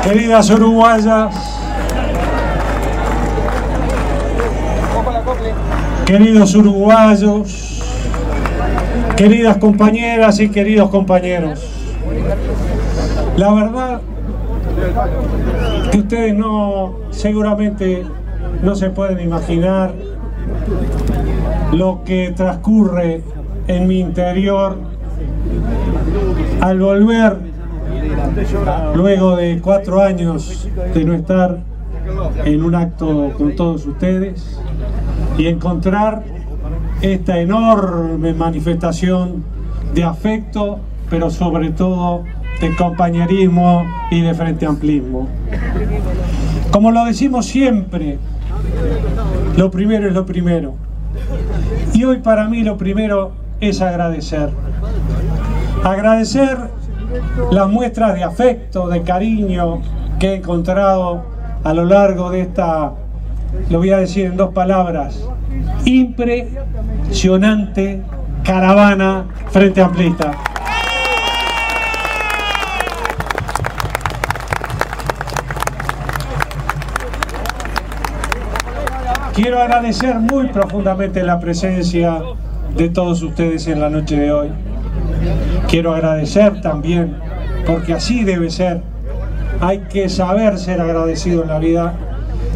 queridas uruguayas, queridos uruguayos, queridas compañeras y queridos compañeros, la verdad que ustedes seguramente no se pueden imaginar lo que transcurre en mi interior al volver, luego de 4 años de no estar en un acto con todos ustedes, y encontrar esta enorme manifestación de afecto, pero sobre todo de compañerismo y de frente amplismo. Como lo decimos siempre, lo primero es lo primero. Y hoy para mí lo primero es agradecer. Agradecer las muestras de afecto, de cariño que he encontrado a lo largo de esta, lo voy a decir en 2 palabras, impresionante caravana frente amplista. Quiero agradecer muy profundamente la presencia de todos ustedes en la noche de hoy. Quiero agradecer también, porque así debe ser, hay que saber ser agradecido en la vida.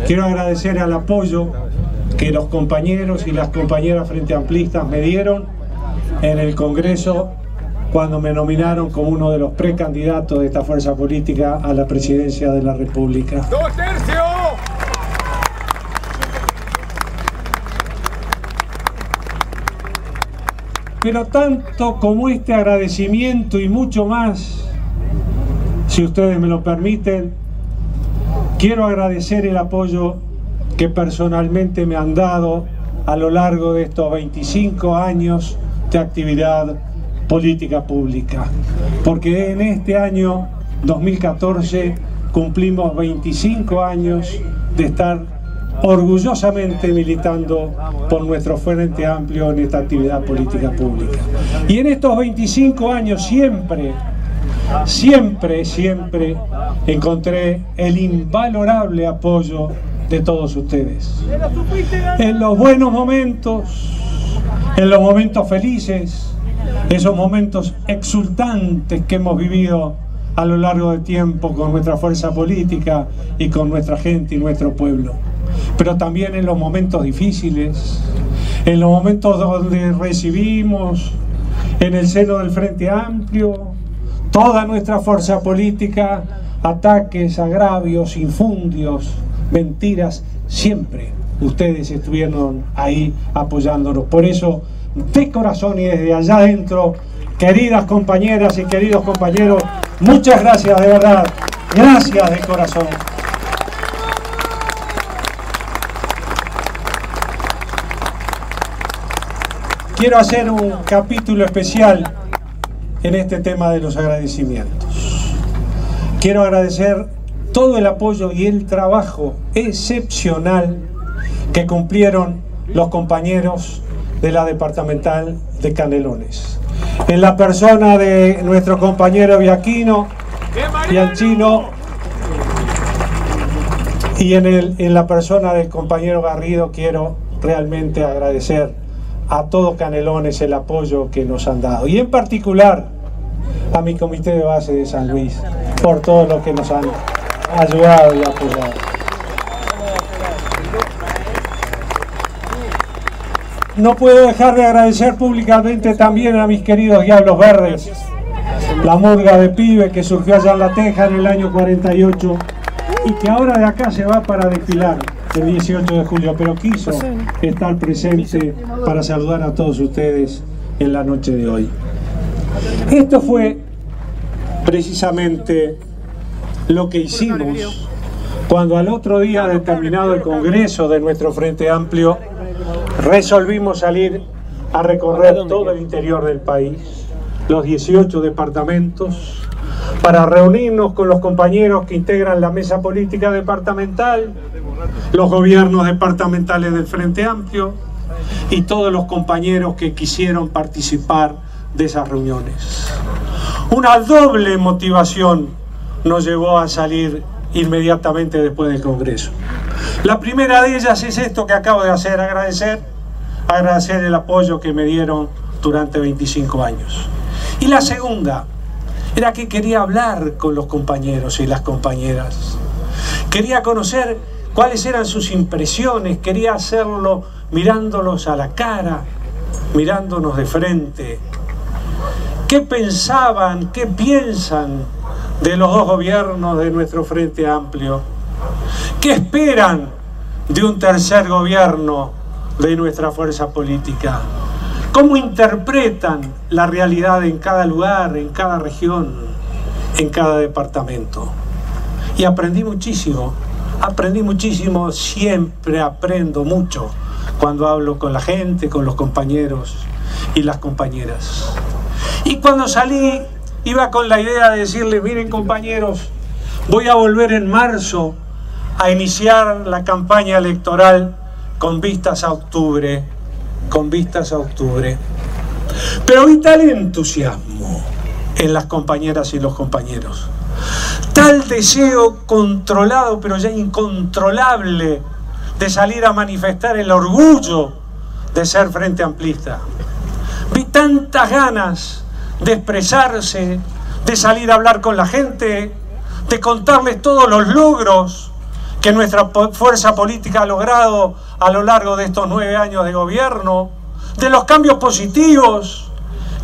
Quiero agradecer al apoyo que los compañeros y las compañeras frente amplistas me dieron en el Congreso cuando me nominaron como uno de los precandidatos de esta fuerza política a la presidencia de la República. ¡2 tercios! Pero tanto como este agradecimiento y mucho más, si ustedes me lo permiten, quiero agradecer el apoyo que personalmente me han dado a lo largo de estos 25 años de actividad política pública. Porque en este año 2014 cumplimos 25 años de estar orgullosamente militando por nuestro Frente Amplio en esta actividad política pública. Y en estos 25 años siempre encontré el invalorable apoyo de todos ustedes. En los buenos momentos, en los momentos felices, esos momentos exultantes que hemos vivido a lo largo del tiempo con nuestra fuerza política y con nuestra gente y nuestro pueblo. Pero también en los momentos difíciles, en los momentos donde recibimos en el seno del Frente Amplio toda nuestra fuerza política ataques, agravios, infundios, mentiras, siempre ustedes estuvieron ahí apoyándonos. Por eso, de corazón y desde allá adentro, queridas compañeras y queridos compañeros, muchas gracias de verdad, gracias de corazón. Quiero hacer un capítulo especial en este tema de los agradecimientos. Quiero agradecer todo el apoyo y el trabajo excepcional que cumplieron los compañeros de la departamental de Canelones. En la persona de nuestro compañero Viaquino, Bianchino, y en la persona del compañero Garrido, quiero realmente agradecer a todo Canelones el apoyo que nos han dado, y en particular a mi comité de base de San Luis por todo lo que nos han ayudado y apoyado. No puedo dejar de agradecer públicamente también a mis queridos Diablos Verdes, la murga de pibe que surgió allá en La Teja en el año 48 y que ahora de acá se va para desfilar el 18 de julio, pero quiso estar presente para saludar a todos ustedes en la noche de hoy. Esto fue precisamente lo que hicimos cuando al otro día de terminado el Congreso de nuestro Frente Amplio resolvimos salir a recorrer todo el interior del país, los 18 departamentos, para reunirnos con los compañeros que integran la mesa política departamental, los gobiernos departamentales del Frente Amplio y todos los compañeros que quisieron participar de esas reuniones. Una doble motivación nos llevó a salir inmediatamente después del Congreso. La primera de ellas es esto que acabo de hacer, agradecer el apoyo que me dieron durante 25 años. Y la segunda era que quería hablar con los compañeros y las compañeras. Quería conocer cuáles eran sus impresiones, quería hacerlo mirándolos a la cara, mirándonos de frente. ¿Qué pensaban, qué piensan de los dos gobiernos de nuestro Frente Amplio? ¿Qué esperan de un tercer gobierno de nuestra fuerza política? ¿Cómo interpretan la realidad en cada lugar, en cada región, en cada departamento? Y aprendí muchísimo, siempre aprendo mucho cuando hablo con la gente, con los compañeros y las compañeras. Y cuando salí, iba con la idea de decirles, miren compañeros, voy a volver en marzo a iniciar la campaña electoral con vistas a octubre, Pero vi tal entusiasmo en las compañeras y los compañeros, tal deseo controlado, pero ya incontrolable, de salir a manifestar el orgullo de ser Frente Amplista. Vi tantas ganas de expresarse, de salir a hablar con la gente, de contarles todos los logros que nuestra fuerza política ha logrado a lo largo de estos 9 años de gobierno, de los cambios positivos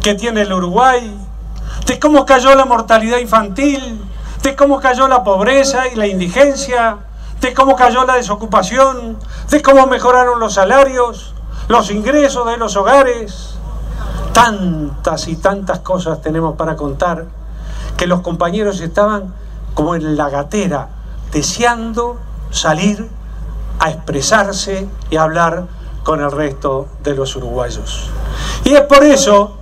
que tiene el Uruguay, de cómo cayó la mortalidad infantil, de cómo cayó la pobreza y la indigencia, de cómo cayó la desocupación, de cómo mejoraron los salarios, los ingresos de los hogares. Tantas y tantas cosas tenemos para contar, que los compañeros estaban como en la gatera, deseando salir a expresarse y a hablar con el resto de los uruguayos. Y es por eso,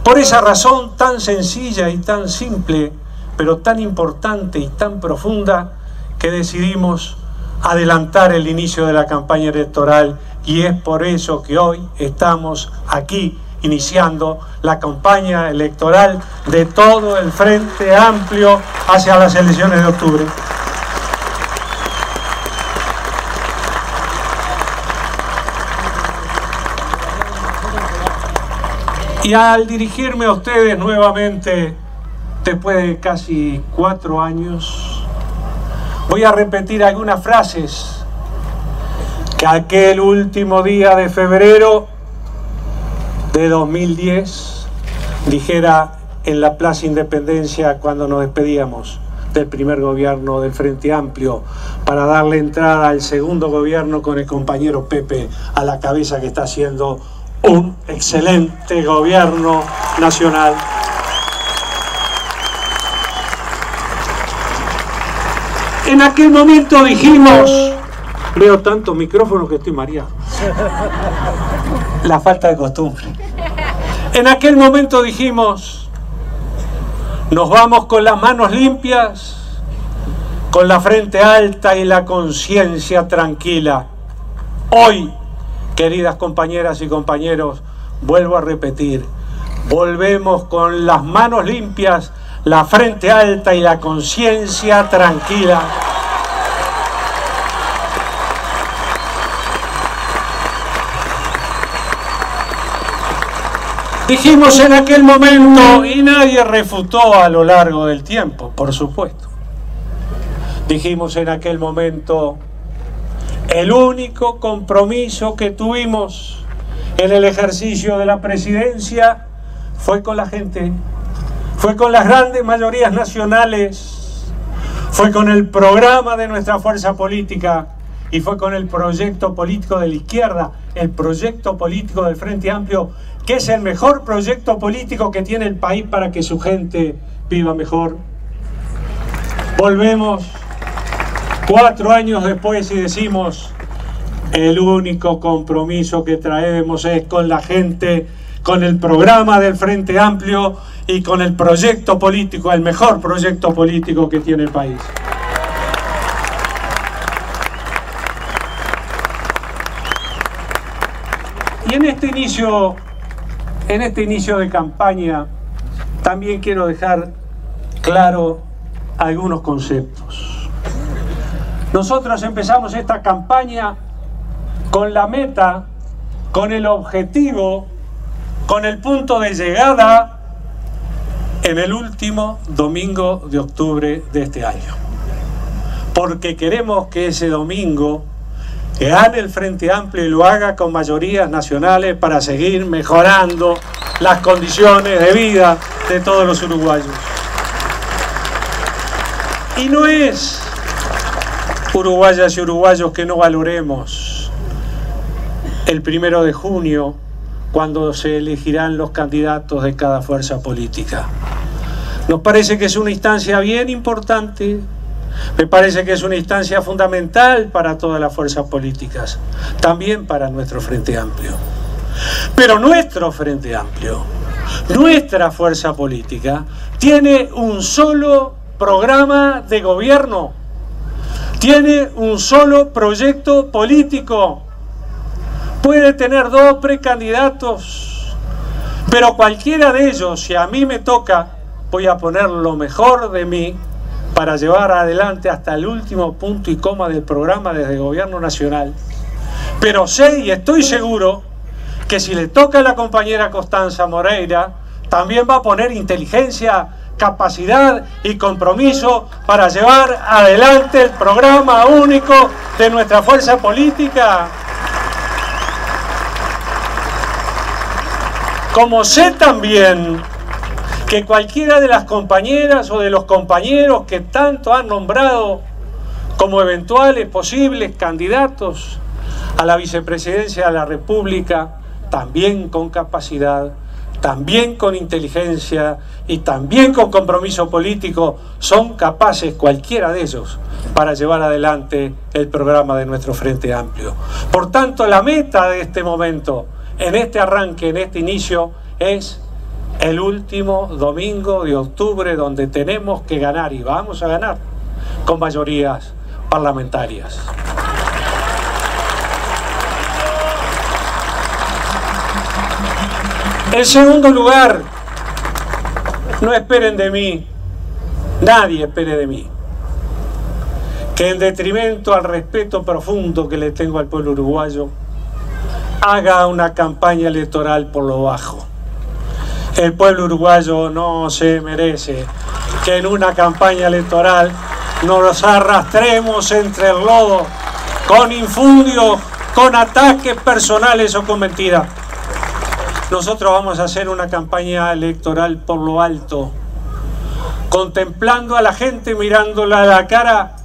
por esa razón tan sencilla y tan simple, pero tan importante y tan profunda, que decidimos adelantar el inicio de la campaña electoral, y es por eso que hoy estamos aquí iniciando la campaña electoral de todo el Frente Amplio hacia las elecciones de octubre. Y al dirigirme a ustedes nuevamente, después de casi 4 años, voy a repetir algunas frases que aquel último día de febrero de 2010 dijera en la Plaza Independencia cuando nos despedíamos del primer gobierno del Frente Amplio para darle entrada al segundo gobierno con el compañero Pepe a la cabeza, que está haciendo un excelente gobierno nacional. En aquel momento dijimos, veo tantos micrófonos que estoy mareado, la falta de costumbre. En aquel momento dijimos, nos vamos con las manos limpias, con la frente alta y la conciencia tranquila. Hoy, queridas compañeras y compañeros, vuelvo a repetir, volvemos con las manos limpias, la frente alta y la conciencia tranquila. Dijimos en aquel momento, y nadie refutó a lo largo del tiempo, por supuesto. Dijimos en aquel momento, el único compromiso que tuvimos en el ejercicio de la presidencia fue con la gente, fue con las grandes mayorías nacionales, fue con el programa de nuestra fuerza política y fue con el proyecto político de la izquierda, el proyecto político del Frente Amplio, que es el mejor proyecto político que tiene el país para que su gente viva mejor. Volvemos 4 años después y decimos, el único compromiso que traemos es con la gente, con el programa del Frente Amplio y con el proyecto político, el mejor proyecto político que tiene el país. Y en este inicio de campaña también quiero dejar claro algunos conceptos. Nosotros empezamos esta campaña con la meta, con el objetivo, con el punto de llegada en el último domingo de octubre de este año. Porque queremos que ese domingo gane el Frente Amplio y lo haga con mayorías nacionales para seguir mejorando las condiciones de vida de todos los uruguayos. Y no es, uruguayas y uruguayos, que no valoremos el 1 de junio, cuando se elegirán los candidatos de cada fuerza política. Nos parece que es una instancia bien importante, me parece que es una instancia fundamental para todas las fuerzas políticas, también para nuestro Frente Amplio. Pero nuestro Frente Amplio, nuestra fuerza política, tiene un solo programa de gobierno, tiene un solo proyecto político. Puede tener 2 precandidatos, pero cualquiera de ellos, si a mí me toca, voy a poner lo mejor de mí para llevar adelante hasta el último punto y coma del programa desde el Gobierno Nacional. Pero sé y estoy seguro que si le toca a la compañera Constanza Moreira, también va a poner inteligencia, capacidad y compromiso para llevar adelante el programa único de nuestra fuerza política. Como sé también que cualquiera de las compañeras o de los compañeros que tanto han nombrado como eventuales posibles candidatos a la vicepresidencia de la República, también con capacidad, también con inteligencia y también con compromiso político, son capaces, cualquiera de ellos, para llevar adelante el programa de nuestro Frente Amplio. Por tanto, la meta de este momento, en este arranque, en este inicio, es el último domingo de octubre, donde tenemos que ganar, y vamos a ganar, con mayorías parlamentarias. En segundo lugar, no esperen de mí, nadie espere de mí, que en detrimento al respeto profundo que le tengo al pueblo uruguayo, haga una campaña electoral por lo bajo. El pueblo uruguayo no se merece que en una campaña electoral nos arrastremos entre el lodo con infundios, con ataques personales o con mentiras. Nosotros vamos a hacer una campaña electoral por lo alto, contemplando a la gente, mirándola a la cara,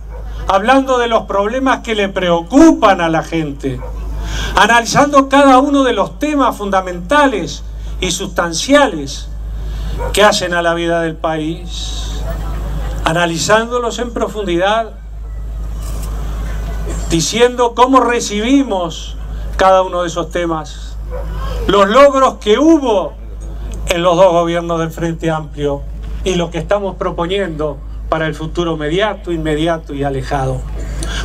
hablando de los problemas que le preocupan a la gente, analizando cada uno de los temas fundamentales y sustanciales que hacen a la vida del país, analizándolos en profundidad, diciendo cómo recibimos cada uno de esos temas, los logros que hubo en los 2 gobiernos del Frente Amplio y lo que estamos proponiendo para el futuro inmediato y alejado.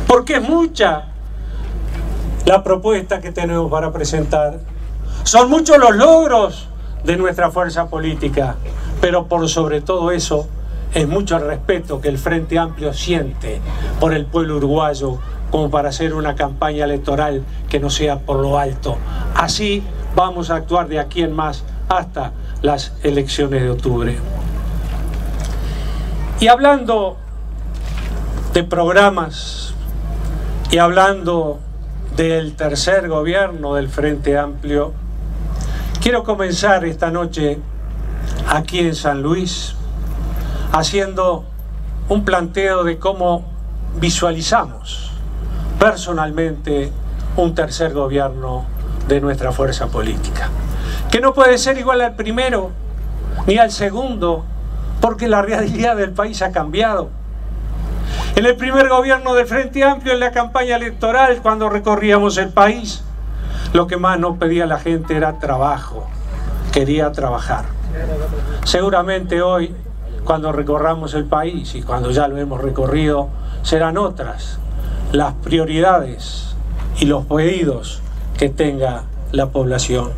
Porque es mucha la propuesta que tenemos para presentar. Son muchos los logros de nuestra fuerza política, pero por sobre todo eso es mucho el respeto que el Frente Amplio siente por el pueblo uruguayo, como para hacer una campaña electoral que no sea por lo alto. Así vamos a actuar de aquí en más hasta las elecciones de octubre. Y hablando de programas y hablando del tercer gobierno del Frente Amplio, quiero comenzar esta noche aquí en San Luis haciendo un planteo de cómo visualizamos personalmente un tercer gobierno de nuestra fuerza política, que no puede ser igual al primero ni al segundo, porque la realidad del país ha cambiado. En el primer gobierno del Frente Amplio, en la campaña electoral, cuando recorríamos el país, lo que más nos pedía la gente era trabajo, quería trabajar. Seguramente hoy, cuando recorramos el país, y cuando ya lo hemos recorrido, serán otras las prioridades y los pedidos que tenga la población.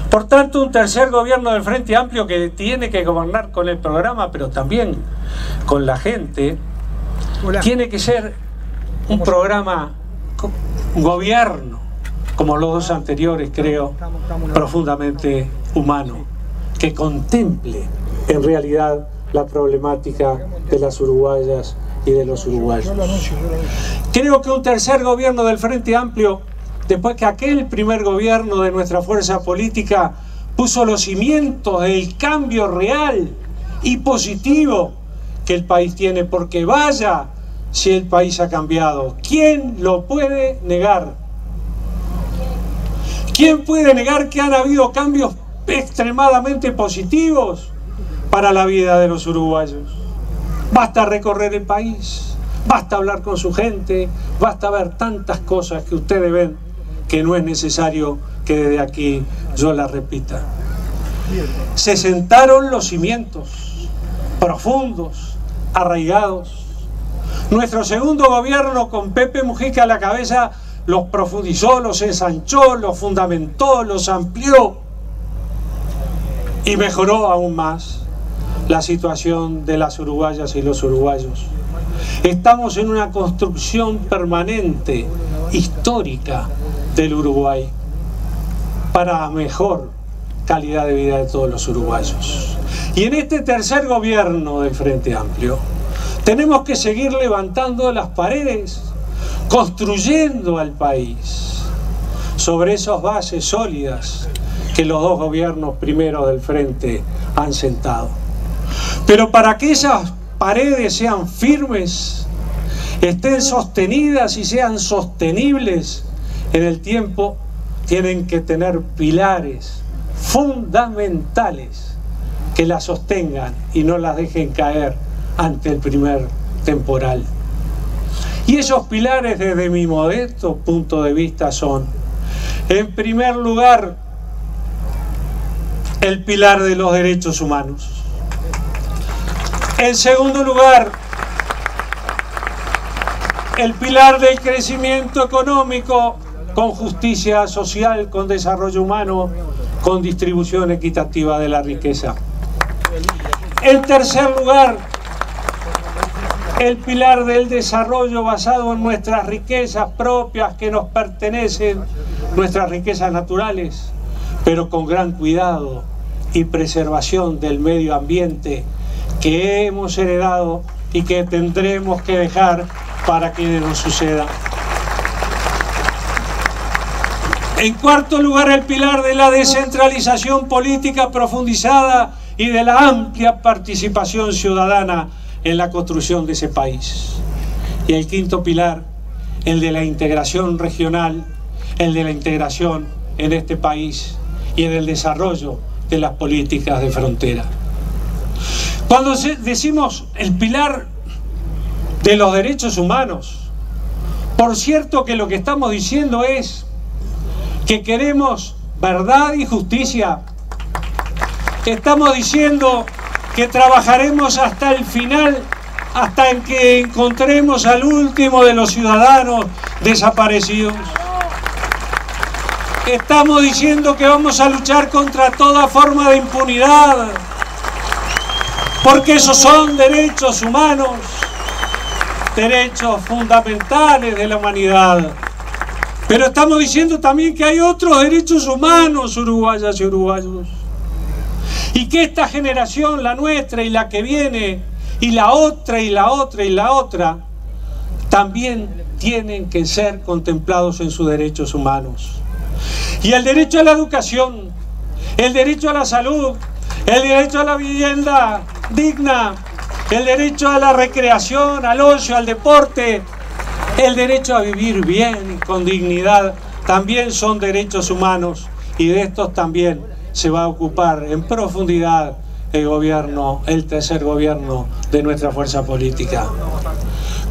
Por tanto, un tercer gobierno del Frente Amplio que tiene que gobernar con el programa, pero también con la gente, tiene que ser un programa, un gobierno, como los dos anteriores, creo, profundamente humano, que contemple en realidad la problemática de las uruguayas y de los uruguayos. Creo que un tercer gobierno del Frente Amplio, después que aquel primer gobierno de nuestra fuerza política puso los cimientos del cambio real y positivo que el país tiene, porque vaya si el país ha cambiado. ¿Quién lo puede negar? ¿Quién puede negar que han habido cambios extremadamente positivos para la vida de los uruguayos? Basta recorrer el país, basta hablar con su gente, basta ver tantas cosas que ustedes ven que no es necesario que desde aquí yo las repita. Se sentaron los cimientos profundos, arraigados. Nuestro segundo gobierno, con Pepe Mujica a la cabeza, los profundizó, los ensanchó, los fundamentó, los amplió y mejoró aún más la situación de las uruguayas y los uruguayos. Estamos en una construcción permanente, histórica, del Uruguay para mejor calidad de vida de todos los uruguayos. Y en este tercer gobierno del Frente Amplio tenemos que seguir levantando las paredes, construyendo al país sobre esas bases sólidas que los dos gobiernos primeros del Frente han sentado. Pero para que esas paredes sean firmes, estén sostenidas y sean sostenibles en el tiempo, tienen que tener pilares fundamentales que las sostengan y no las dejen caer ante el primer temporal. Y esos pilares, desde mi modesto punto de vista, son, en primer lugar, el pilar de los derechos humanos. En segundo lugar, el pilar del crecimiento económico con justicia social, con desarrollo humano, con distribución equitativa de la riqueza. En tercer lugar, el pilar del desarrollo basado en nuestras riquezas propias que nos pertenecen, nuestras riquezas naturales, pero con gran cuidado y preservación del medio ambiente que hemos heredado y que tendremos que dejar para que no suceda. En cuarto lugar, el pilar de la descentralización política profundizada y de la amplia participación ciudadana en la construcción de ese país. Y el quinto pilar, el de la integración regional, el de la integración en este país y en el desarrollo de las políticas de frontera. Cuando decimos el pilar de los derechos humanos, por cierto que lo que estamos diciendo es que queremos verdad y justicia. Estamos diciendo que trabajaremos hasta el final, hasta en que encontremos al último de los ciudadanos desaparecidos. Estamos diciendo que vamos a luchar contra toda forma de impunidad, porque esos son derechos humanos, derechos fundamentales de la humanidad. Pero estamos diciendo también que hay otros derechos humanos, uruguayas y uruguayos. Y que esta generación, la nuestra y la que viene, y la otra y la otra y la otra, también tienen que ser contemplados en sus derechos humanos. Y el derecho a la educación, el derecho a la salud, el derecho a la vivienda digna, el derecho a la recreación, al ocio, al deporte, el derecho a vivir bien, con dignidad, también son derechos humanos, y de estos también se va a ocupar en profundidad el gobierno, el tercer gobierno de nuestra fuerza política.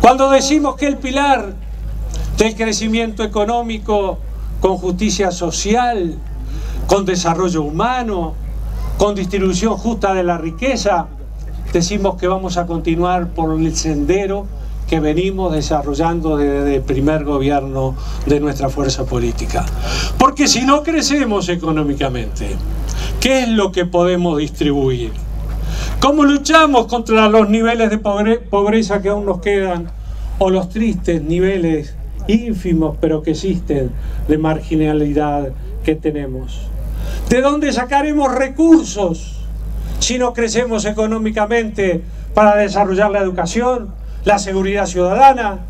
Cuando decimos que el pilar del crecimiento económico con justicia social, con desarrollo humano, con distribución justa de la riqueza, decimos que vamos a continuar por el sendero que venimos desarrollando desde el primer gobierno de nuestra fuerza política. Porque si no crecemos económicamente, ¿qué es lo que podemos distribuir? ¿Cómo luchamos contra los niveles de pobreza que aún nos quedan o los tristes niveles ínfimos pero que existen de marginalidad que tenemos. ¿De dónde sacaremos recursos si no crecemos económicamente para desarrollar la educación, la seguridad ciudadana,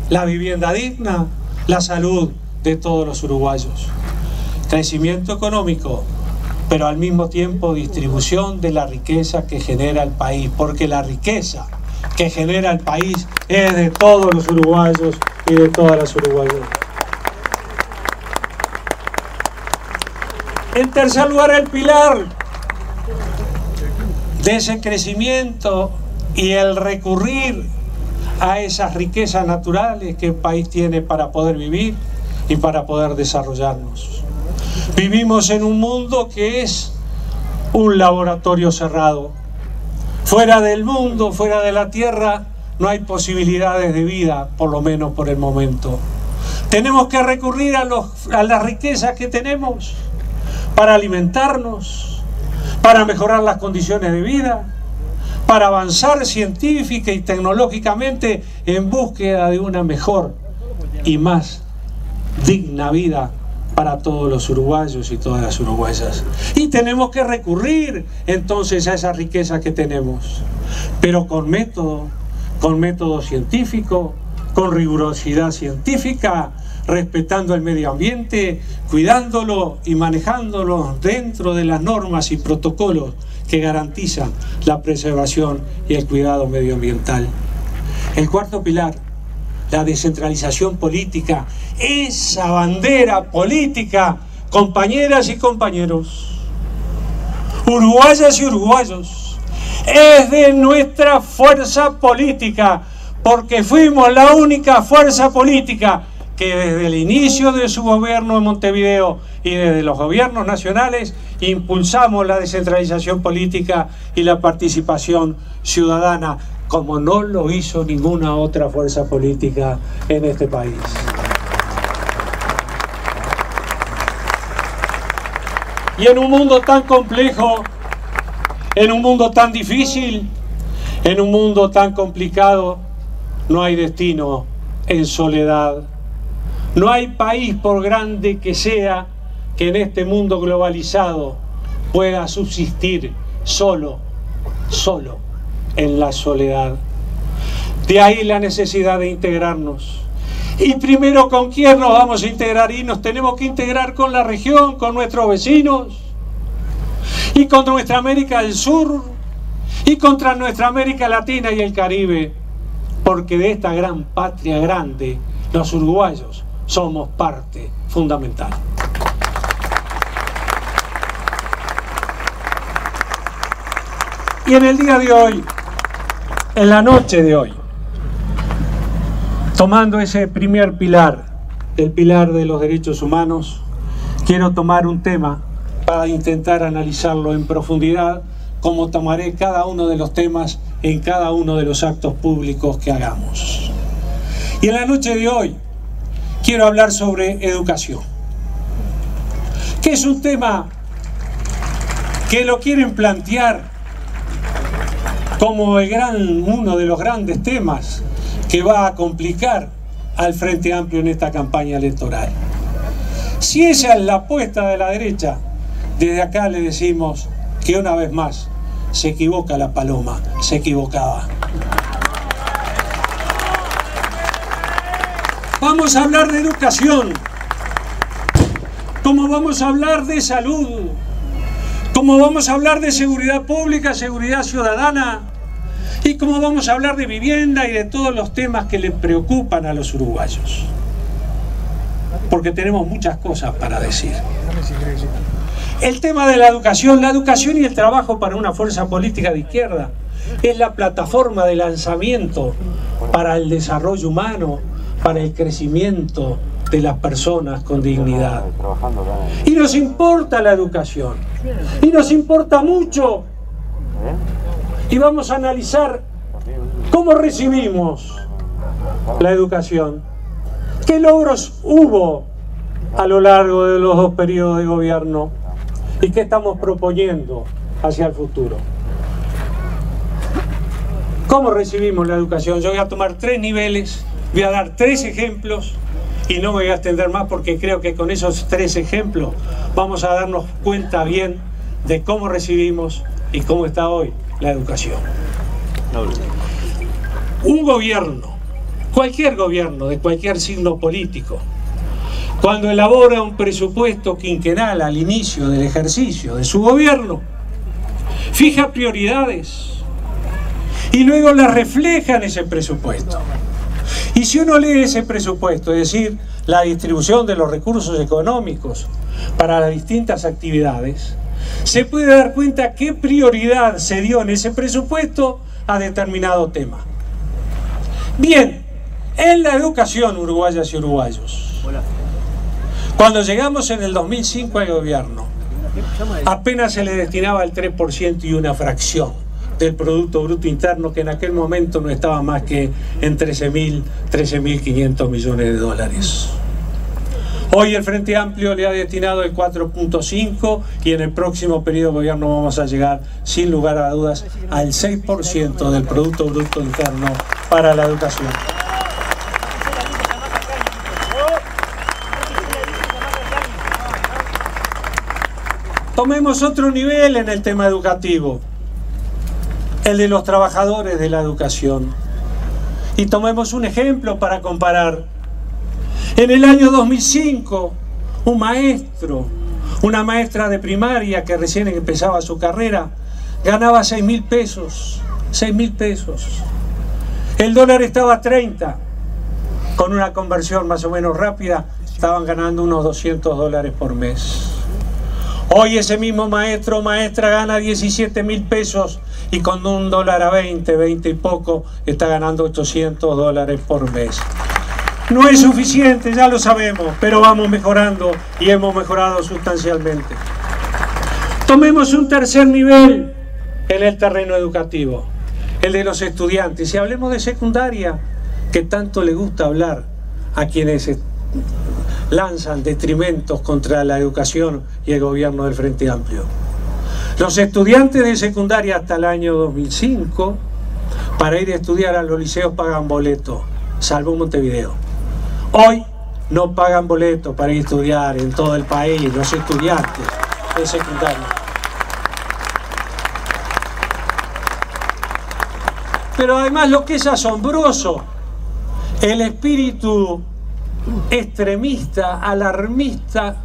la vivienda digna, la salud de todos los uruguayos? Crecimiento económico, pero al mismo tiempo distribución de la riqueza que genera el país, porque la riqueza que genera el país es de todos los uruguayos y de todas las uruguayas. En tercer lugar, el pilar de ese crecimiento y el recurrir a esas riquezas naturales que el país tiene para poder vivir y para poder desarrollarnos. Vivimos en un mundo que es un laboratorio cerrado. Fuera del mundo, fuera de la tierra, no hay posibilidades de vida, por lo menos por el momento. Tenemos que recurrir a las riquezas que tenemos para alimentarnos, para mejorar las condiciones de vida, para avanzar científica y tecnológicamente en búsqueda de una mejor y más digna vida para todos los uruguayos y todas las uruguayas. Y tenemos que recurrir entonces a esa riqueza que tenemos, pero con método científico, con rigurosidad científica, respetando el medio ambiente, cuidándolo y manejándolo dentro de las normas y protocolos que garantizan la preservación y el cuidado medioambiental. El cuarto pilar, la descentralización política, esa bandera política, compañeras y compañeros, uruguayas y uruguayos, es de nuestra fuerza política, porque fuimos la única fuerza política que desde el inicio de su gobierno en Montevideo y desde los gobiernos nacionales impulsamos la descentralización política y la participación ciudadana, como no lo hizo ninguna otra fuerza política en este país. Y en un mundo tan complejo, en un mundo tan difícil, en un mundo tan complicado, no hay destino en soledad. No hay país, por grande que sea, que en este mundo globalizado pueda subsistir solo en la soledad. De ahí la necesidad de integrarnos. Y primero, ¿con quién nos vamos a integrar? Y nos tenemos que integrar con la región, con nuestros vecinos, y con nuestra América del Sur, y contra nuestra América Latina y el Caribe, porque de esta gran patria grande, los uruguayos somos parte fundamental. Y en el día de hoy, en la noche de hoy, tomando ese primer pilar, el pilar de los derechos humanos, quiero tomar un tema para intentar analizarlo en profundidad, como tomaré cada uno de los temas en cada uno de los actos públicos que hagamos. Y en la noche de hoy quiero hablar sobre educación, que es un tema que lo quieren plantear como uno de los grandes temas que va a complicar al Frente Amplio en esta campaña electoral. Si esa es la apuesta de la derecha, desde acá le decimos que una vez más se equivoca la paloma, se equivocaba. Vamos a hablar de educación, como vamos a hablar de salud, como vamos a hablar de seguridad pública, seguridad ciudadana, y como vamos a hablar de vivienda y de todos los temas que le preocupan a los uruguayos. Porque tenemos muchas cosas para decir. El tema de la educación y el trabajo para una fuerza política de izquierda es la plataforma de lanzamiento para el desarrollo humano, para el crecimiento de las personas con dignidad. Y nos importa la educación, y nos importa mucho. Y vamos a analizar cómo recibimos la educación, qué logros hubo a lo largo de los 2 periodos de gobierno y qué estamos proponiendo hacia el futuro. ¿Cómo recibimos la educación? Yo voy a tomar 3 niveles, voy a dar 3 ejemplos y no me voy a extender más porque creo que con esos 3 ejemplos vamos a darnos cuenta bien de cómo recibimos y cómo está hoy la educación. Un gobierno, cualquier gobierno de cualquier signo político, cuando elabora un presupuesto quinquenal al inicio del ejercicio de su gobierno, fija prioridades y luego las refleja en ese presupuesto. Y si uno lee ese presupuesto, es decir, la distribución de los recursos económicos para las distintas actividades, se puede dar cuenta qué prioridad se dio en ese presupuesto a determinado tema. Bien, en la educación, uruguayas y uruguayos, cuando llegamos en el 2005 al gobierno, apenas se le destinaba el 3% y una fracción del Producto Bruto Interno, que en aquel momento no estaba más que en 13.500 millones de dólares. Hoy el Frente Amplio le ha destinado el 4.5 y en el próximo periodo de gobierno vamos a llegar, sin lugar a dudas, al 6% del Producto Bruto Interno para la educación. Tomemos otro nivel en el tema educativo, el de los trabajadores de la educación. Y tomemos un ejemplo para comparar. En el año 2005, un maestro, una maestra de primaria que recién empezaba su carrera, ganaba 6.000 pesos. 6.000 pesos. El dólar estaba a 30. Con una conversión más o menos rápida, estaban ganando unos $200 por mes. Hoy ese mismo maestro o maestra gana 17.000 pesos y con un dólar a 20 y poco, está ganando $800 por mes. No es suficiente, ya lo sabemos, pero vamos mejorando y hemos mejorado sustancialmente. Tomemos un tercer nivel en el terreno educativo, el de los estudiantes. Y hablemos de secundaria, que tanto le gusta hablar a quienes lanzan detrimentos contra la educación y el gobierno del Frente Amplio. Los estudiantes de secundaria hasta el año 2005, para ir a estudiar a los liceos pagan boleto, salvo Montevideo. Hoy no pagan boleto para ir a estudiar en todo el país los estudiantes de secundaria. Pero además lo que es asombroso, el espíritu extremista, alarmista,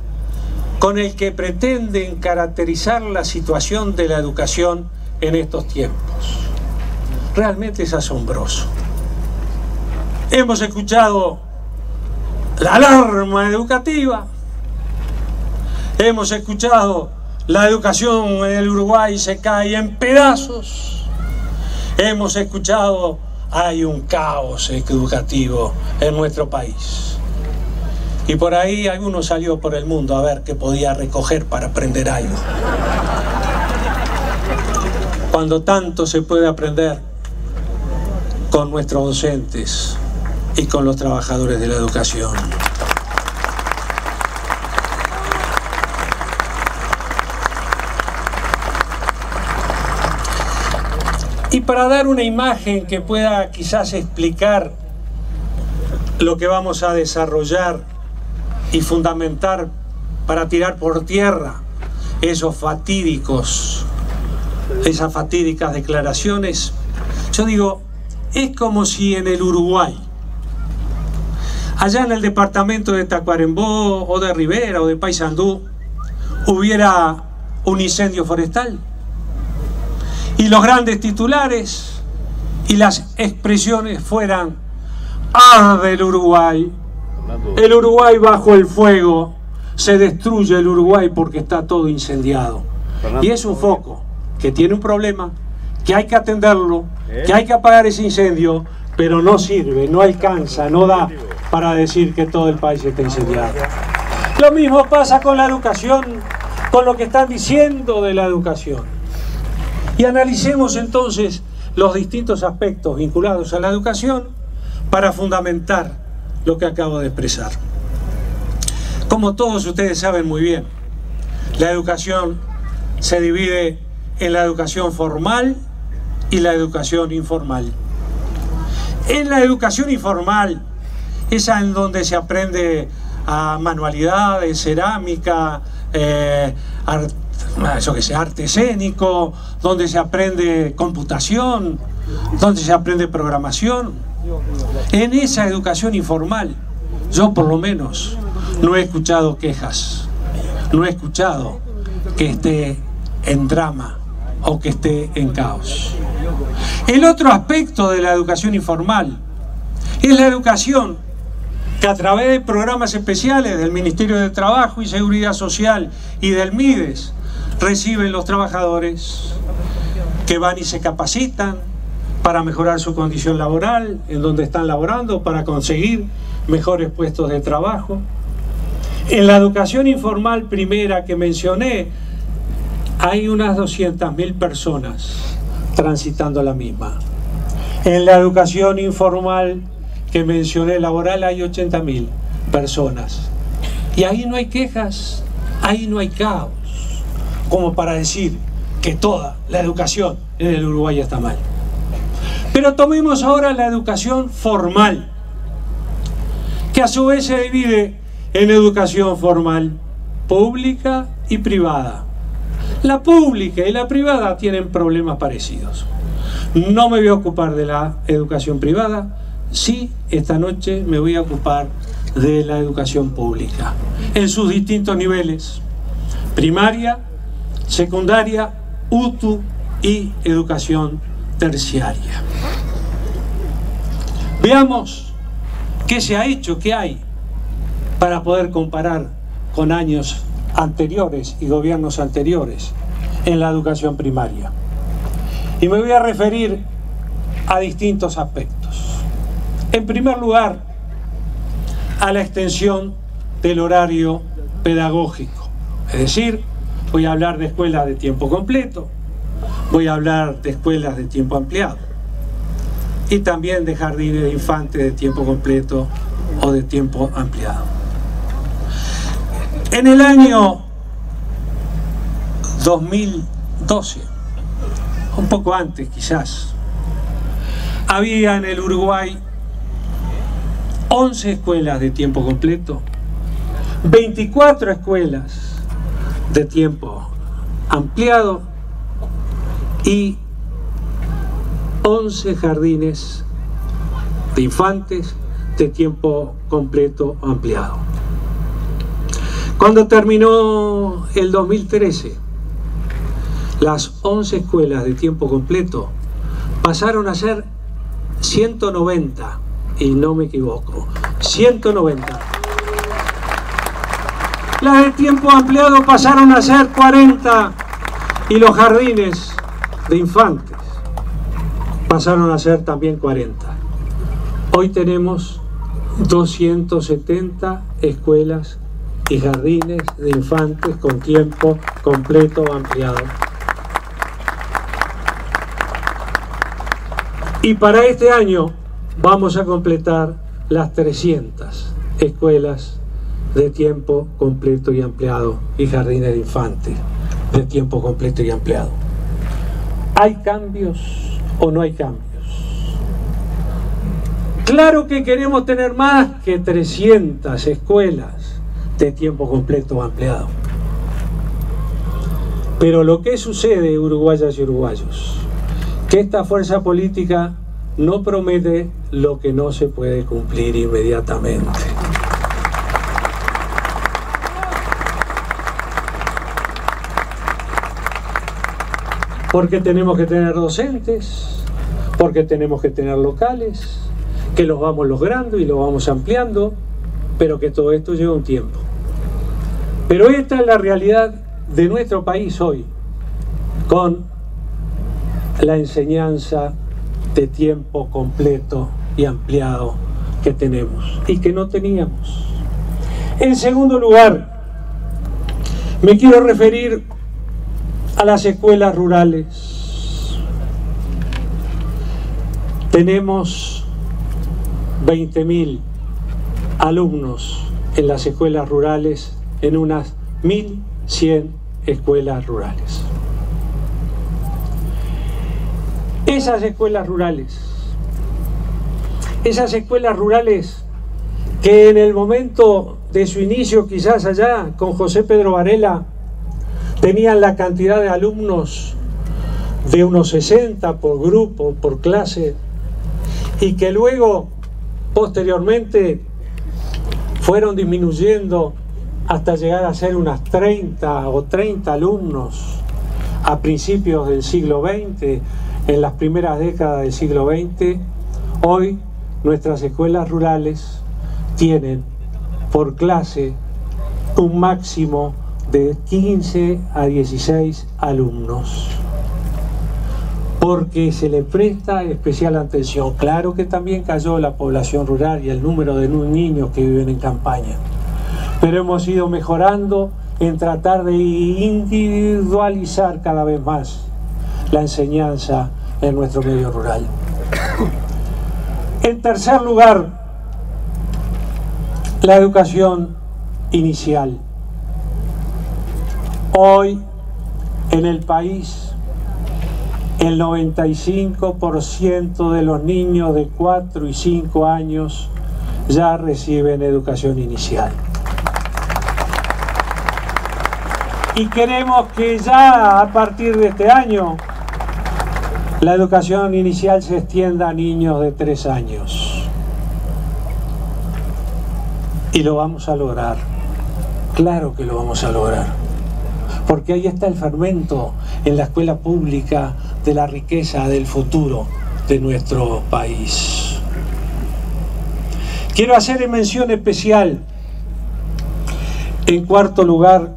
con el que pretenden caracterizar la situación de la educación en estos tiempos. Realmente es asombroso. Hemos escuchado la alarma educativa, hemos escuchado la educación en el Uruguay se cae en pedazos, hemos escuchado hay un caos educativo en nuestro país. Y por ahí alguno salió por el mundo a ver qué podía recoger para aprender algo. Cuando tanto se puede aprender con nuestros docentes y con los trabajadores de la educación. Y para dar una imagen que pueda quizás explicar lo que vamos a desarrollar y fundamentar para tirar por tierra esas fatídicas declaraciones, yo digo, es como si en el Uruguay, allá en el departamento de Tacuarembó o de Rivera o de Paysandú, hubiera un incendio forestal y los grandes titulares y las expresiones fueran: arde el Uruguay bajo el fuego, se destruye el Uruguay porque está todo incendiado. Y es un foco que tiene un problema, que hay que atenderlo, que hay que apagar ese incendio, pero no sirve, no alcanza, no da para decir que todo el país está incendiado. Lo mismo pasa con la educación, con lo que están diciendo de la educación. Y analicemos entonces los distintos aspectos vinculados a la educación para fundamentar lo que acabo de expresar. Como todos ustedes saben muy bien, la educación se divide en la educación formal y la educación informal. En la educación informal, esa en donde se aprende a manualidades, cerámica, arte escénico, donde se aprende computación, donde se aprende programación. En esa educación informal, yo por lo menos no he escuchado quejas, no he escuchado que esté en drama o que esté en caos. El otro aspecto de la educación informal es la educación que a través de programas especiales del Ministerio de Trabajo y Seguridad Social y del MIDES reciben los trabajadores que van y se capacitan para mejorar su condición laboral, en donde están laborando, para conseguir mejores puestos de trabajo. En la educación informal primera que mencioné, hay unas 200.000 personas transitando la misma. En la educación informal que mencioné laboral hay 80.000 personas. Y ahí no hay quejas, ahí no hay caos, como para decir que toda la educación en el Uruguay está mal. Pero tomemos ahora la educación formal, que a su vez se divide en educación formal pública y privada. La pública y la privada tienen problemas parecidos. No me voy a ocupar de la educación privada, sí, esta noche me voy a ocupar de la educación pública, en sus distintos niveles: primaria, secundaria, UTU y educación terciaria. Veamos qué se ha hecho, qué hay, para poder comparar con años anteriores y gobiernos anteriores en la educación primaria. Y me voy a referir a distintos aspectos. En primer lugar, a la extensión del horario pedagógico. Es decir, voy a hablar de escuelas de tiempo completo, voy a hablar de escuelas de tiempo ampliado y también de jardines de infantes de tiempo completo o de tiempo ampliado. En el año 2012, un poco antes quizás, había en el Uruguay 11 escuelas de tiempo completo, 24 escuelas de tiempo ampliado y 11 jardines de infantes de tiempo completo ampliado. Cuando terminó el 2013, las 11 escuelas de tiempo completo pasaron a ser 190, y no me equivoco, 190. Las de tiempo ampliado pasaron a ser 40 y los jardines de infantes pasaron a ser también 40. Hoy tenemos 270 escuelas y jardines de infantes con tiempo completo ampliado. Y para este año vamos a completar las 300 escuelas de tiempo completo y ampliado y jardines de infantes de tiempo completo y ampliado. ¿Hay cambios o no hay cambios? Claro que queremos tener más que 300 escuelas de tiempo completo o ampliado. Pero lo que sucede, uruguayas y uruguayos, que esta fuerza política no promete lo que no se puede cumplir inmediatamente. Porque tenemos que tener docentes, porque tenemos que tener locales, que los vamos logrando y los vamos ampliando, pero que todo esto lleva un tiempo. Pero esta es la realidad de nuestro país hoy, con la enseñanza de tiempo completo y ampliado que tenemos y que no teníamos. En segundo lugar, me quiero referir a las escuelas rurales. Tenemos 20.000 alumnos en las escuelas rurales, en unas 1.100 escuelas rurales. Esas escuelas rurales que en el momento de su inicio, quizás allá con José Pedro Varela, tenían la cantidad de alumnos de unos 60 por grupo, por clase, y que luego, posteriormente, fueron disminuyendo hasta llegar a ser unas 30 o 30 alumnos a principios del siglo XX, en las primeras décadas del siglo XX. Hoy nuestras escuelas rurales tienen por clase un máximo de 15 a 16 alumnos, porque se le presta especial atención. Claro que también cayó la población rural y el número de niños que viven en campaña, pero hemos ido mejorando en tratar de individualizar cada vez más la enseñanza en nuestro medio rural. En tercer lugar, la educación inicial. Hoy en el país el 95% de los niños de 4 y 5 años ya reciben educación inicial. Y queremos que ya a partir de este año la educación inicial se extienda a niños de 3 años. Y lo vamos a lograr. Claro que lo vamos a lograr. Porque ahí está el fermento en la escuela pública de la riqueza del futuro de nuestro país. Quiero hacer mención especial, en cuarto lugar,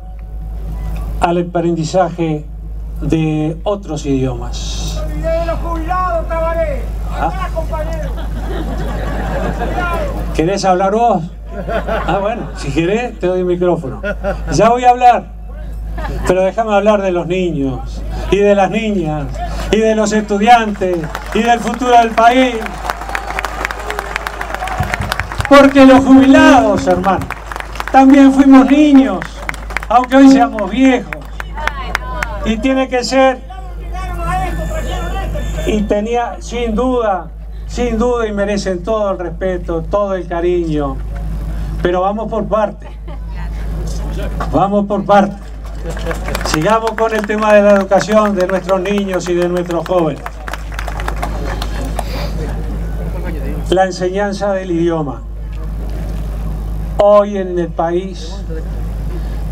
al aprendizaje de otros idiomas. ¿Querés hablar vos? Ah, bueno, si querés te doy el micrófono. Ya voy a hablar, pero déjame hablar de los niños y de las niñas y de los estudiantes y del futuro del país. Porque los jubilados, hermano, también fuimos niños, aunque hoy seamos viejos. Y tiene que ser, y tenía, sin duda, y merecen todo el respeto, todo el cariño. Pero vamos por parte. Vamos por parte. Sigamos con el tema de la educación de nuestros niños y de nuestros jóvenes. La enseñanza del idioma. Hoy en el país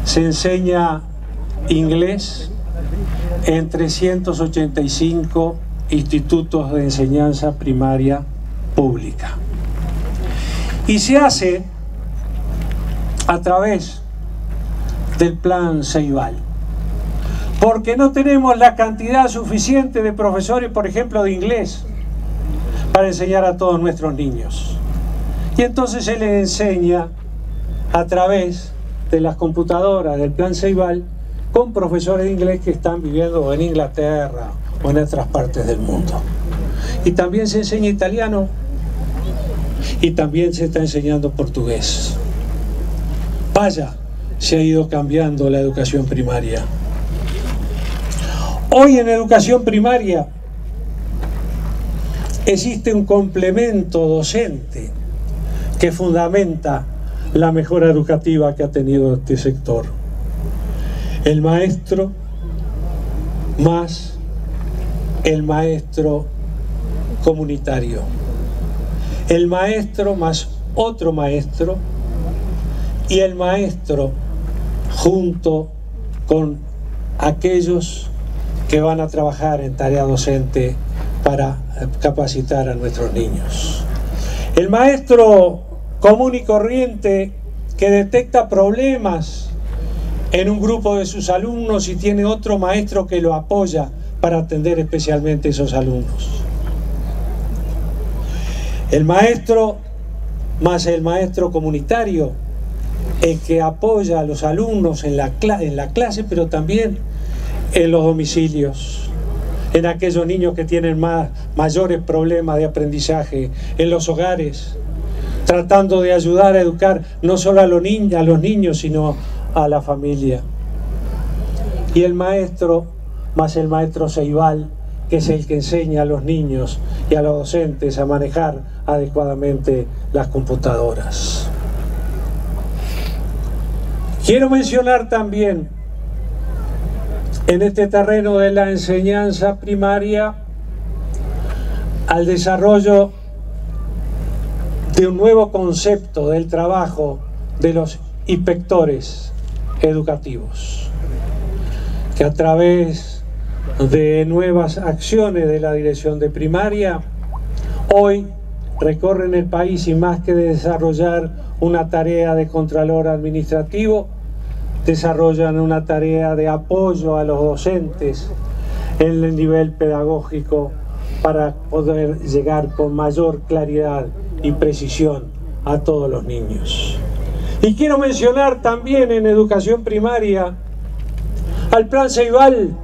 se enseña inglés en 385 institutos de enseñanza primaria pública. Y se hace a través del plan Ceibal, porque no tenemos la cantidad suficiente de profesores, por ejemplo, de inglés para enseñar a todos nuestros niños. Y entonces se les enseña a través de las computadoras del plan Ceibal con profesores de inglés que están viviendo en Inglaterra o en otras partes del mundo. Y también se enseña italiano y también se está enseñando portugués. Vaya, se ha ido cambiando la educación primaria. Hoy en educación primaria existe un complemento docente que fundamenta la mejora educativa que ha tenido este sector. El maestro más el maestro comunitario. El maestro más otro maestro y el maestro junto con aquellos que van a trabajar en tarea docente para capacitar a nuestros niños. El maestro común y corriente que detecta problemas en un grupo de sus alumnos y tiene otro maestro que lo apoya para atender especialmente a esos alumnos. El maestro más el maestro comunitario, el que apoya a los alumnos en la clase, pero también en los domicilios, en aquellos niños que tienen mayores problemas de aprendizaje, en los hogares, tratando de ayudar a educar no solo a los niños, sino a la familia. Y el maestro más el maestro Ceibal, que es el que enseña a los niños y a los docentes a manejar adecuadamente las computadoras. Quiero mencionar también en este terreno de la enseñanza primaria al desarrollo de un nuevo concepto del trabajo de los inspectores educativos, que a través de nuevas acciones de la dirección de primaria hoy recorren el país y más que desarrollar una tarea de contralor administrativo, desarrollan una tarea de apoyo a los docentes en el nivel pedagógico para poder llegar con mayor claridad y precisión a todos los niños. Y quiero mencionar también en educación primaria al Plan Ceibal.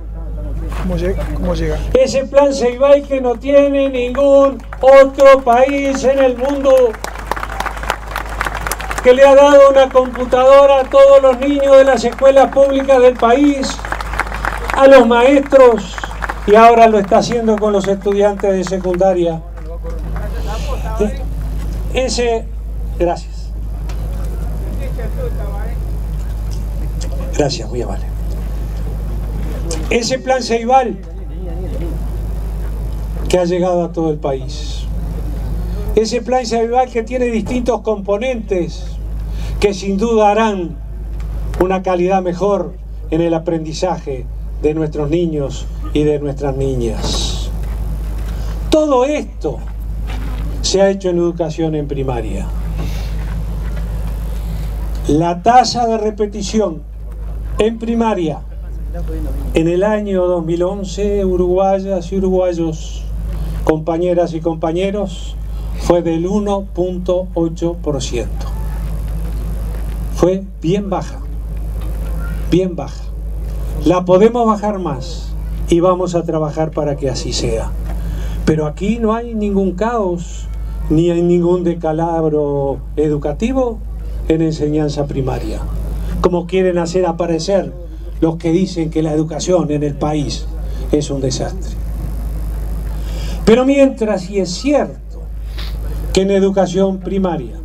¿Cómo llega? Ese Plan Ceibal que no tiene ningún otro país en el mundo, que le ha dado una computadora a todos los niños de las escuelas públicas del país, a los maestros, y ahora lo está haciendo con los estudiantes de secundaria. Gracias. Gracias, muy amable. Ese Plan Ceibal que ha llegado a todo el país. Ese Plan Ceibal que tiene distintos componentes que sin duda harán una calidad mejor en el aprendizaje de nuestros niños y de nuestras niñas. Todo esto se ha hecho en educación en primaria. La tasa de repetición en primaria en el año 2011, uruguayas y uruguayos, compañeras y compañeros, fue del 1.8%. Fue bien baja, bien baja. La podemos bajar más y vamos a trabajar para que así sea. Pero aquí no hay ningún caos, ni hay ningún decalabro educativo en enseñanza primaria, como quieren hacer aparecer los que dicen que la educación en el país es un desastre. Pero mientras, y es cierto que en educación primaria,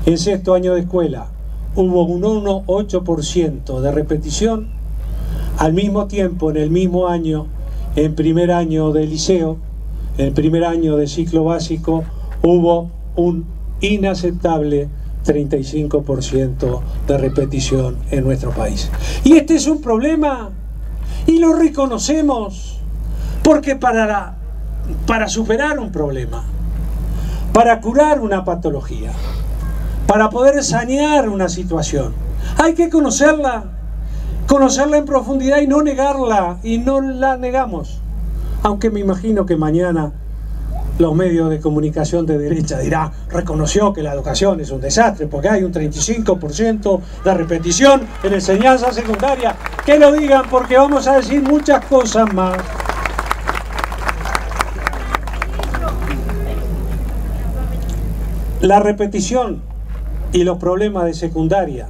en sexto año de escuela, hubo un 1,8% de repetición, al mismo tiempo, en el mismo año, en primer año de liceo, en el primer año de ciclo básico, hubo un inaceptable 35% de repetición en nuestro país. Y este es un problema, y lo reconocemos, porque para superar un problema, para curar una patología, para poder sanear una situación, hay que conocerla en profundidad y no negarla, y no la negamos. Aunque me imagino que mañana los medios de comunicación de derecha dirán, reconoció que la educación es un desastre porque hay un 35% de repetición en enseñanza secundaria. Que lo digan, porque vamos a decir muchas cosas más. La repetición y los problemas de secundaria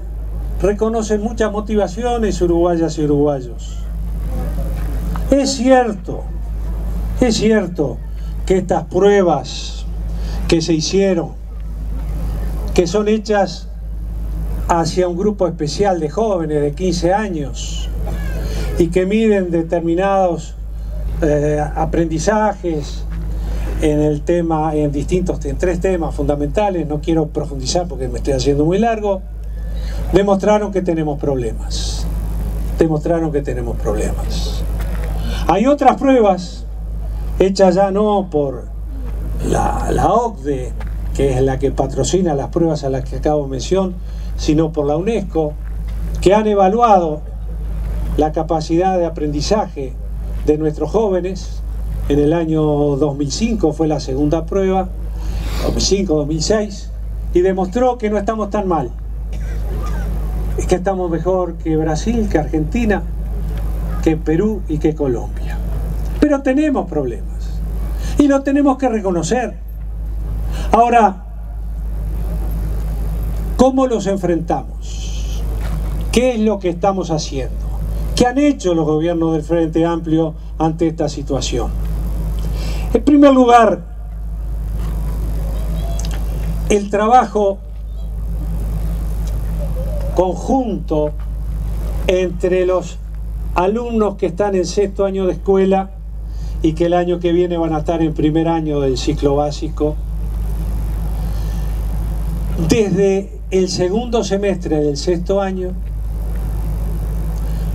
reconocen muchas motivaciones uruguayas y uruguayos. Es cierto que estas pruebas que se hicieron, que son hechas hacia un grupo especial de jóvenes de 15 años y que miden determinados aprendizajes en tres temas fundamentales, no quiero profundizar porque me estoy haciendo muy largo, demostraron que tenemos problemas. Hay otras pruebas hechas ya no por la OCDE, que es la que patrocina las pruebas a las que acabo de mencionar, sino por la UNESCO, que han evaluado la capacidad de aprendizaje de nuestros jóvenes. En el año 2005 fue la segunda prueba, 2005-2006, y demostró que no estamos tan mal. Es que estamos mejor que Brasil, que Argentina, que Perú y que Colombia. Pero tenemos problemas y lo tenemos que reconocer. Ahora, ¿cómo los enfrentamos? ¿Qué es lo que estamos haciendo? ¿Qué han hecho los gobiernos del Frente Amplio ante esta situación? En primer lugar, el trabajo conjunto entre los alumnos que están en sexto año de escuela y que el año que viene van a estar en primer año del ciclo básico. Desde el segundo semestre del sexto año,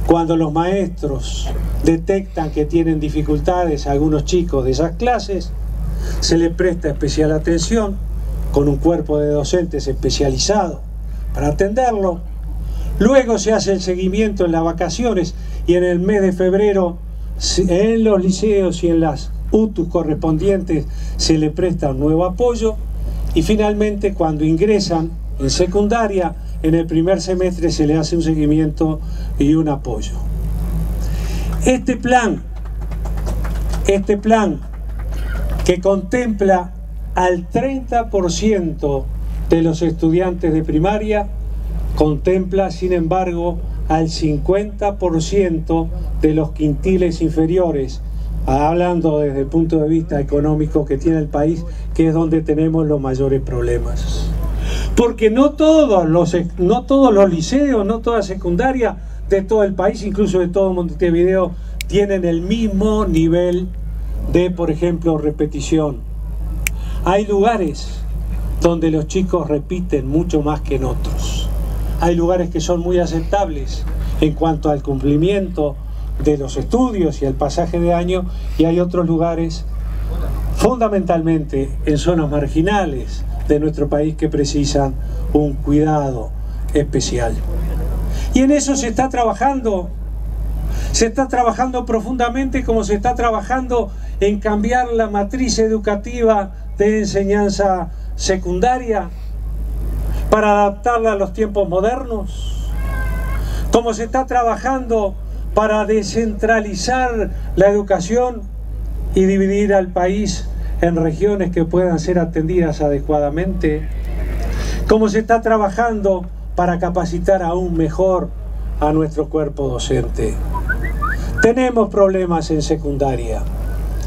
cuando los maestros detectan que tienen dificultades a algunos chicos de esas clases, se les presta especial atención con un cuerpo de docentes especializado para atenderlo. Luego se hace el seguimiento en las vacaciones y en el mes de febrero en los liceos y en las UTU correspondientes se le presta un nuevo apoyo, y finalmente cuando ingresan en secundaria en el primer semestre se le hace un seguimiento y un apoyo. Este plan que contempla al 30% de los estudiantes de primaria, contempla sin embargo al 50% de los quintiles inferiores, hablando desde el punto de vista económico que tiene el país, que es donde tenemos los mayores problemas. Porque no todos los liceos, no toda secundaria de todo el país, incluso de todo Montevideo, tienen el mismo nivel de, por ejemplo, repetición. Hay lugares donde los chicos repiten mucho más que en otros. Hay lugares que son muy aceptables en cuanto al cumplimiento de los estudios y el pasaje de año, y hay otros lugares, fundamentalmente en zonas marginales de nuestro país, que precisan un cuidado especial. Y en eso se está trabajando profundamente, como se está trabajando en cambiar la matriz educativa de enseñanza secundaria para adaptarla a los tiempos modernos, como se está trabajando para descentralizar la educación y dividir al país en regiones que puedan ser atendidas adecuadamente, como se está trabajando para capacitar aún mejor a nuestro cuerpo docente. Tenemos problemas en secundaria,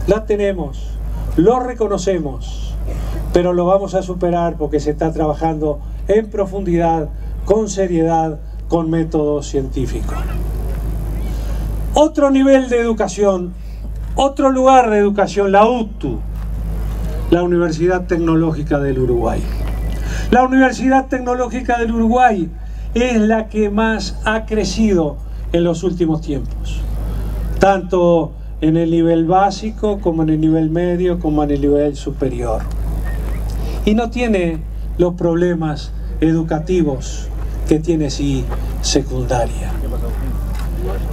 la tenemos, lo reconocemos, pero lo vamos a superar porque se está trabajando en profundidad, con seriedad, con método científico. Otro nivel de educación, otro lugar de educación, la UTU, la Universidad Tecnológica del Uruguay. La Universidad Tecnológica del Uruguay es la que más ha crecido en los últimos tiempos, tanto en el nivel básico como en el nivel medio como en el nivel superior. Y no tiene los problemas educativos que tiene sí secundaria.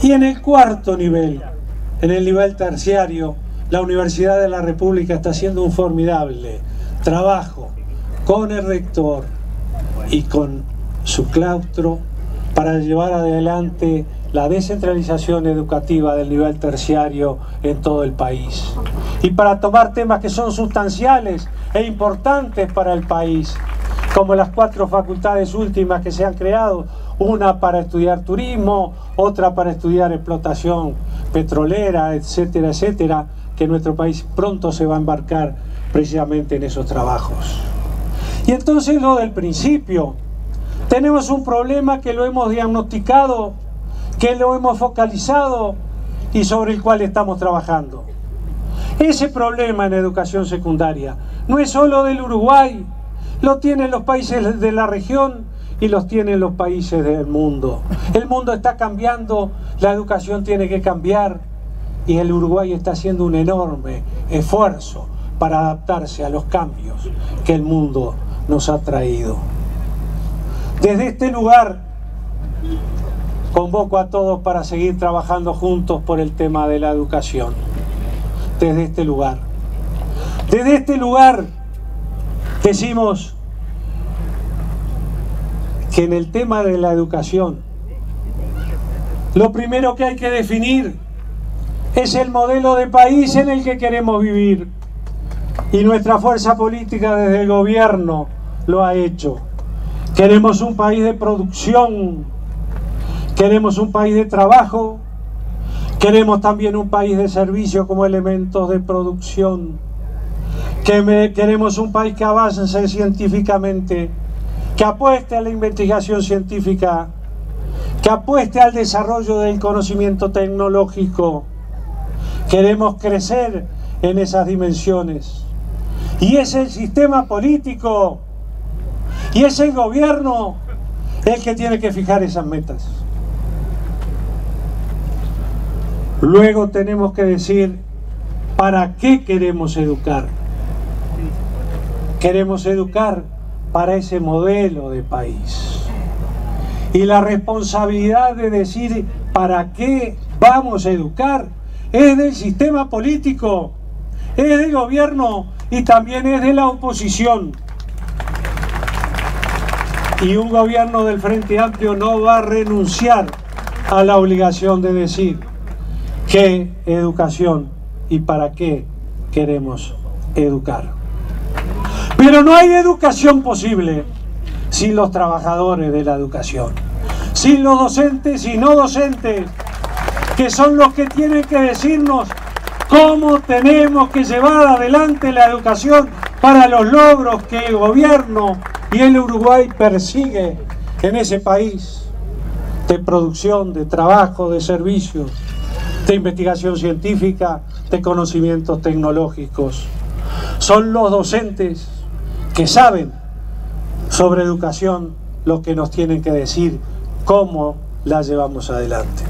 Y en el cuarto nivel, en el nivel terciario, la Universidad de la República está haciendo un formidable trabajo con el rector y con su claustro para llevar adelante la descentralización educativa del nivel terciario en todo el país. Y para tomar temas que son sustanciales e importantes para el país, como las 4 facultades últimas que se han creado, una para estudiar turismo, otra para estudiar explotación petrolera, etcétera, etcétera, que nuestro país pronto se va a embarcar precisamente en esos trabajos. Y entonces lo del principio, tenemos un problema que lo hemos diagnosticado, que lo hemos focalizado y sobre el cual estamos trabajando. Ese problema en educación secundaria no es solo del Uruguay, lo tienen los países de la región y los tienen los países del mundo. El mundo está cambiando, la educación tiene que cambiar y el Uruguay está haciendo un enorme esfuerzo para adaptarse a los cambios que el mundo nos ha traído. Desde este lugar convoco a todos para seguir trabajando juntos por el tema de la educación. Desde este lugar decimos que en el tema de la educación lo primero que hay que definir es el modelo de país en el que queremos vivir, y nuestra fuerza política desde el gobierno lo ha hecho. Queremos un país de producción, queremos un país de trabajo, queremos también un país de servicio como elementos de producción. queremos un país que avance científicamente, que apueste a la investigación científica, que apueste al desarrollo del conocimiento tecnológico. Queremos crecer en esas dimensiones. Y es el sistema político y es el gobierno el que tiene que fijar esas metas. Luego tenemos que decir ¿para qué queremos educar? Queremos educar para ese modelo de país. Y la responsabilidad de decir ¿para qué vamos a educar? Es del sistema político, es del gobierno y también es de la oposición. Y un gobierno del Frente Amplio no va a renunciar a la obligación de decir qué educación y para qué queremos educar. Pero no hay educación posible sin los trabajadores de la educación, sin los docentes y no docentes, que son los que tienen que decirnos cómo tenemos que llevar adelante la educación para los logros que el gobierno y el Uruguay persigue en ese país de producción, de trabajo, de servicios, de investigación científica, de conocimientos tecnológicos. Son los docentes que saben sobre educación los que nos tienen que decir cómo la llevamos adelante.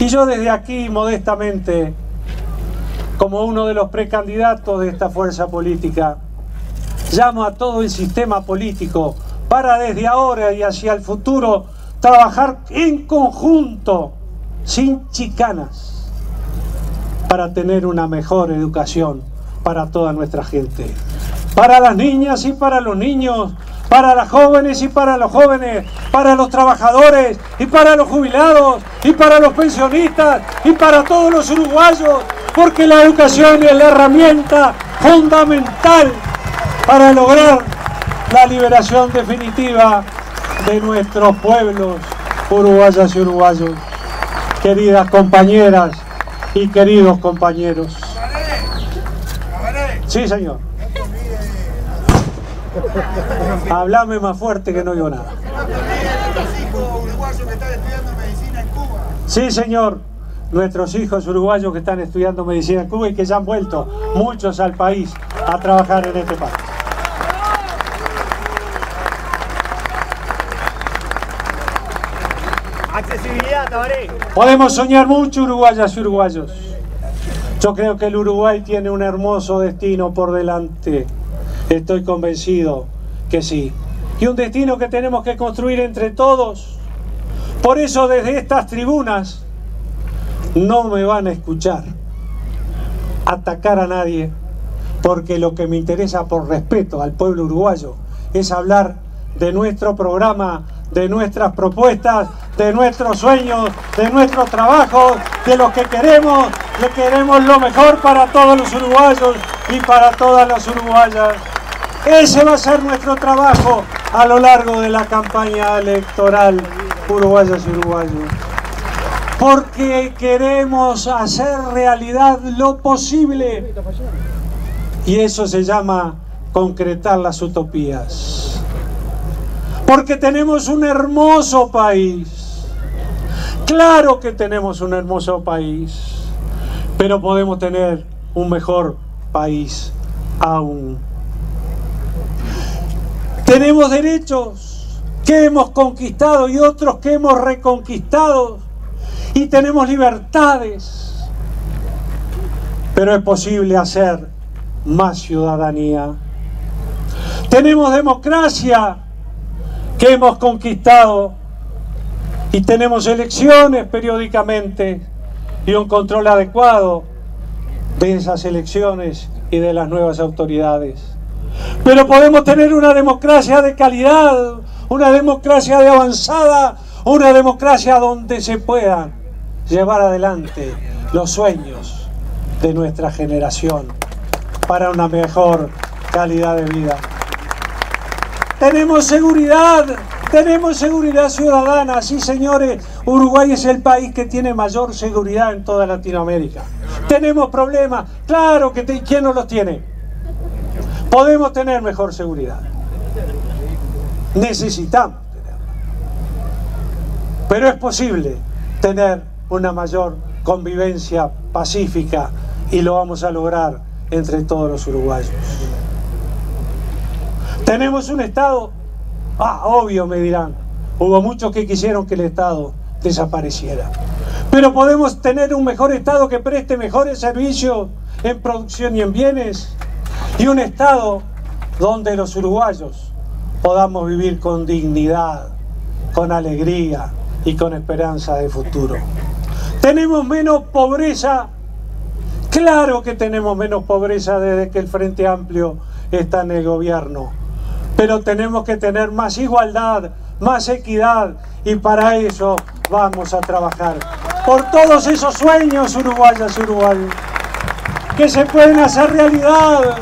Y yo desde aquí, modestamente, como uno de los precandidatos de esta fuerza política, llamo a todo el sistema político para desde ahora y hacia el futuro trabajar en conjunto, sin chicanas, para tener una mejor educación para toda nuestra gente, para las niñas y para los niños, para las jóvenes y para los jóvenes, para los trabajadores y para los jubilados y para los pensionistas y para todos los uruguayos, porque la educación es la herramienta fundamental para lograr la liberación definitiva de nuestros pueblos, uruguayas y uruguayos. Queridas compañeras y queridos compañeros. Sí, señor. Háblame más fuerte que no oigo nada. Sí, señor. Nuestros hijos uruguayos que están estudiando medicina en Cuba y que ya han vuelto muchos al país a trabajar en este país. Accesibilidad, Tabaré. Podemos soñar mucho, uruguayas y uruguayos. Yo creo que el Uruguay tiene un hermoso destino por delante. Estoy convencido que sí. Y un destino que tenemos que construir entre todos. Por eso desde estas tribunas no me van a escuchar atacar a nadie, porque lo que me interesa por respeto al pueblo uruguayo es hablar de nuestro programa, de nuestras propuestas, de nuestros sueños, de nuestros trabajos, de lo que queremos lo mejor para todos los uruguayos y para todas las uruguayas. Ese va a ser nuestro trabajo a lo largo de la campaña electoral, uruguayas y uruguayos. Porque queremos hacer realidad lo posible. Y eso se llama concretar las utopías. Porque tenemos un hermoso país. Claro que tenemos un hermoso país. Pero podemos tener un mejor país aún. Tenemos derechos que hemos conquistado y otros que hemos reconquistado. Y tenemos libertades. Pero es posible hacer más ciudadanía. Tenemos democracia que hemos conquistado. Y tenemos elecciones periódicamente y un control adecuado de esas elecciones y de las nuevas autoridades. Pero podemos tener una democracia de calidad, una democracia de avanzada, una democracia donde se puedan llevar adelante los sueños de nuestra generación para una mejor calidad de vida. Tenemos seguridad ciudadana. Sí, señores, Uruguay es el país que tiene mayor seguridad en toda Latinoamérica. Tenemos problemas, claro que ¿quién no los tiene? Podemos tener mejor seguridad. Necesitamos tenerla. Pero es posible tener una mayor convivencia pacífica y lo vamos a lograr entre todos los uruguayos. ¿Tenemos un Estado? Obvio, me dirán. Hubo muchos que quisieron que el Estado desapareciera. Pero podemos tener un mejor Estado que preste mejores servicios en producción y en bienes, y un Estado donde los uruguayos podamos vivir con dignidad, con alegría y con esperanza de futuro. ¿Tenemos menos pobreza? Claro que tenemos menos pobreza desde que el Frente Amplio está en el gobierno, pero tenemos que tener más igualdad, más equidad, y para eso vamos a trabajar por todos esos sueños, uruguayas y uruguayos, que se pueden hacer realidad.